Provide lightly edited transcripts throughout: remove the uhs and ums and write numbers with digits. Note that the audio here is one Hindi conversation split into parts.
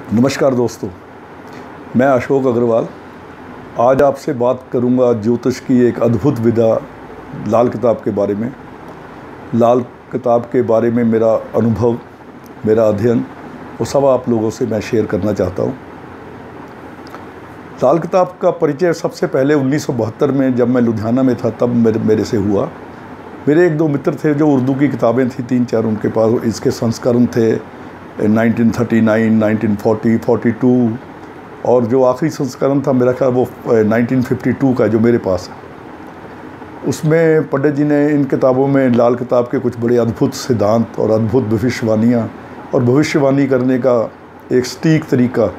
नमस्कार दोस्तों, मैं अशोक अग्रवाल आज आपसे बात करूंगा ज्योतिष की एक अद्भुत विधा लाल किताब के बारे में। लाल किताब के बारे में मेरा अनुभव, मेरा अध्ययन, वो सब आप लोगों से मैं शेयर करना चाहता हूं। लाल किताब का परिचय सबसे पहले 1972 में जब मैं लुधियाना में था तब मेरे से हुआ। मेरे एक दो मित्र थे जो उर्दू की किताबें थी 3-4 उनके पास, इसके संस्करण थे 1939, 1940, 42 और जो आखिरी संस्करण था मेरा ख्याल वो 1952 का जो मेरे पास है। उसमें पंडित जी ने इन किताबों में लाल किताब के कुछ बड़े अद्भुत सिद्धांत और अद्भुत भविष्यवाणियाँ और भविष्यवाणी करने का एक सटीक तरीका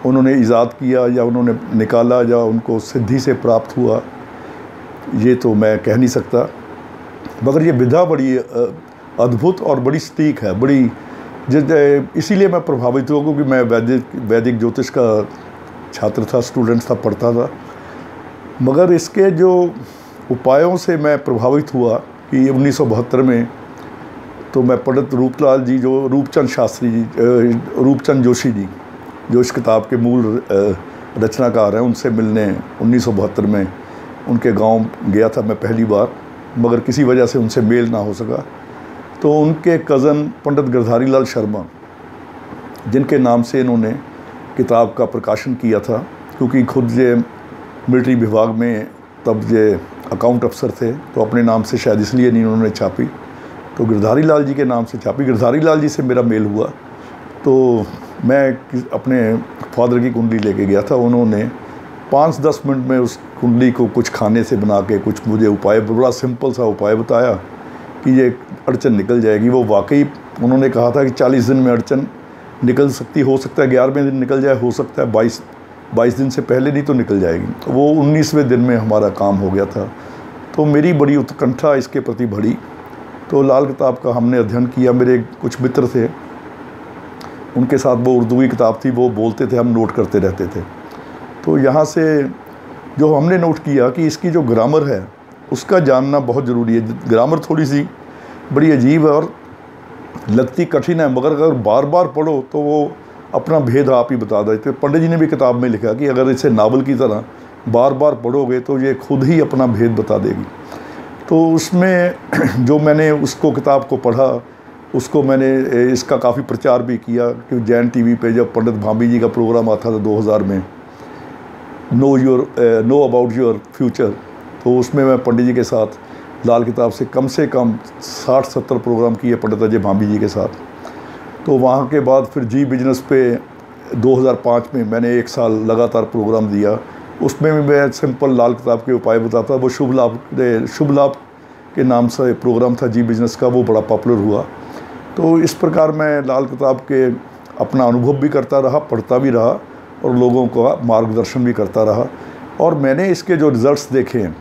उन्होंने ईजाद किया या उन्होंने निकाला या उनको सिद्धि से प्राप्त हुआ, ये तो मैं कह नहीं सकता। मगर ये विधा बड़ी अद्भुत और बड़ी सटीक है, बड़ी इसीलिए मैं प्रभावित हुआ क्योंकि मैं वैदिक ज्योतिष का छात्र था, स्टूडेंट था, पढ़ता था। मगर इसके जो उपायों से मैं प्रभावित हुआ कि 1972 में तो मैं पंडित रूपलाल जी, जो रूपचंद शास्त्री जी, रूपचंद जोशी जी जो इस किताब के मूल रचनाकार हैं, उनसे मिलने 1972 में उनके गांव गया था मैं पहली बार। मगर किसी वजह से उनसे मेल ना हो सका तो उनके कज़न पंडित गिरधारी लाल शर्मा, जिनके नाम से इन्होंने किताब का प्रकाशन किया था, क्योंकि खुद ये मिलिट्री विभाग में तब ये अकाउंट अफसर थे तो अपने नाम से शायद इसलिए नहीं उन्होंने छापी, तो गिरधारी लाल जी के नाम से छापी। गिरधारी लाल जी से मेरा मेल हुआ तो मैं अपने फादर की कुंडली लेके गया था। उन्होंने 5-10 मिनट में उस कुंडली को कुछ खाने से बना के कुछ मुझे उपाय, बड़ा सिंपल सा उपाय बताया कि ये अड़चन निकल जाएगी। वो वाकई उन्होंने कहा था कि 40 दिन में अड़चन निकल सकती, हो सकता है 11वें दिन निकल जाए, हो सकता है 22 दिन से पहले नहीं तो निकल जाएगी। तो वो 19वें दिन में हमारा काम हो गया था। तो मेरी बड़ी उत्कंठा इसके प्रति बढ़ी। तो लाल किताब का हमने अध्ययन किया। मेरे कुछ मित्र थे, उनके साथ वो उर्दू की किताब थी, वो बोलते थे, हम नोट करते रहते थे। तो यहाँ से जो हमने नोट किया कि इसकी जो ग्रामर है उसका जानना बहुत ज़रूरी है। ग्रामर थोड़ी सी बड़ी अजीब है और लगती कठिन है, मगर अगर बार बार पढ़ो तो वो अपना भेद आप ही बता देते। पंडित जी ने भी किताब में लिखा कि अगर इसे नावल की तरह बार बार पढ़ोगे तो ये खुद ही अपना भेद बता देगी। तो उसमें जो मैंने उसको किताब को पढ़ा, उसको मैंने इसका काफ़ी प्रचार भी किया कि जैन टीवी पे जब पंडित भाभी जी का प्रोग्राम आता था 2000 में, नो अबाउट योर फ्यूचर, तो उसमें मैं पंडित जी के साथ लाल किताब से कम 60-70 प्रोग्राम किए पंडित अजय भाभी जी के साथ। तो वहाँ के बाद फिर जी बिजनेस पे 2005 में मैंने 1 साल लगातार प्रोग्राम दिया। उसमें भी मैं सिंपल लाल किताब के उपाय बताता। वो शुभ लाभ के नाम से प्रोग्राम था जी बिजनेस का, वो बड़ा पॉपुलर हुआ। तो इस प्रकार मैं लाल किताब के अपना अनुभव भी करता रहा, पढ़ता भी रहा और लोगों का मार्गदर्शन भी करता रहा। और मैंने इसके जो रिज़ल्ट्स देखे हैं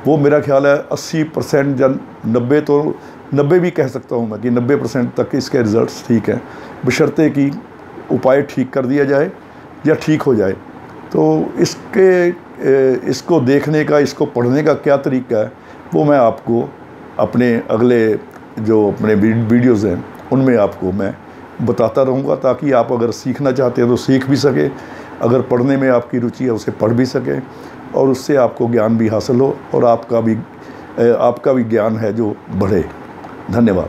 वो मेरा ख्याल है 80% या 90, तो 90 भी कह सकता हूँ मैं कि 90% तक इसके रिज़ल्ट्स ठीक हैं, बशर्ते कि उपाय ठीक कर दिया जाए या ठीक हो जाए। तो इसको देखने का, इसको पढ़ने का क्या तरीका है वो मैं आपको अपने अगले जो अपने वीडियोज़ हैं उनमें आपको मैं बताता रहूँगा, ताकि आप अगर सीखना चाहते हैं तो सीख भी सके, अगर पढ़ने में आपकी रुचि है उसे पढ़ भी सके और उससे आपको ज्ञान भी हासिल हो और आपका भी ज्ञान है जो बढ़े। धन्यवाद।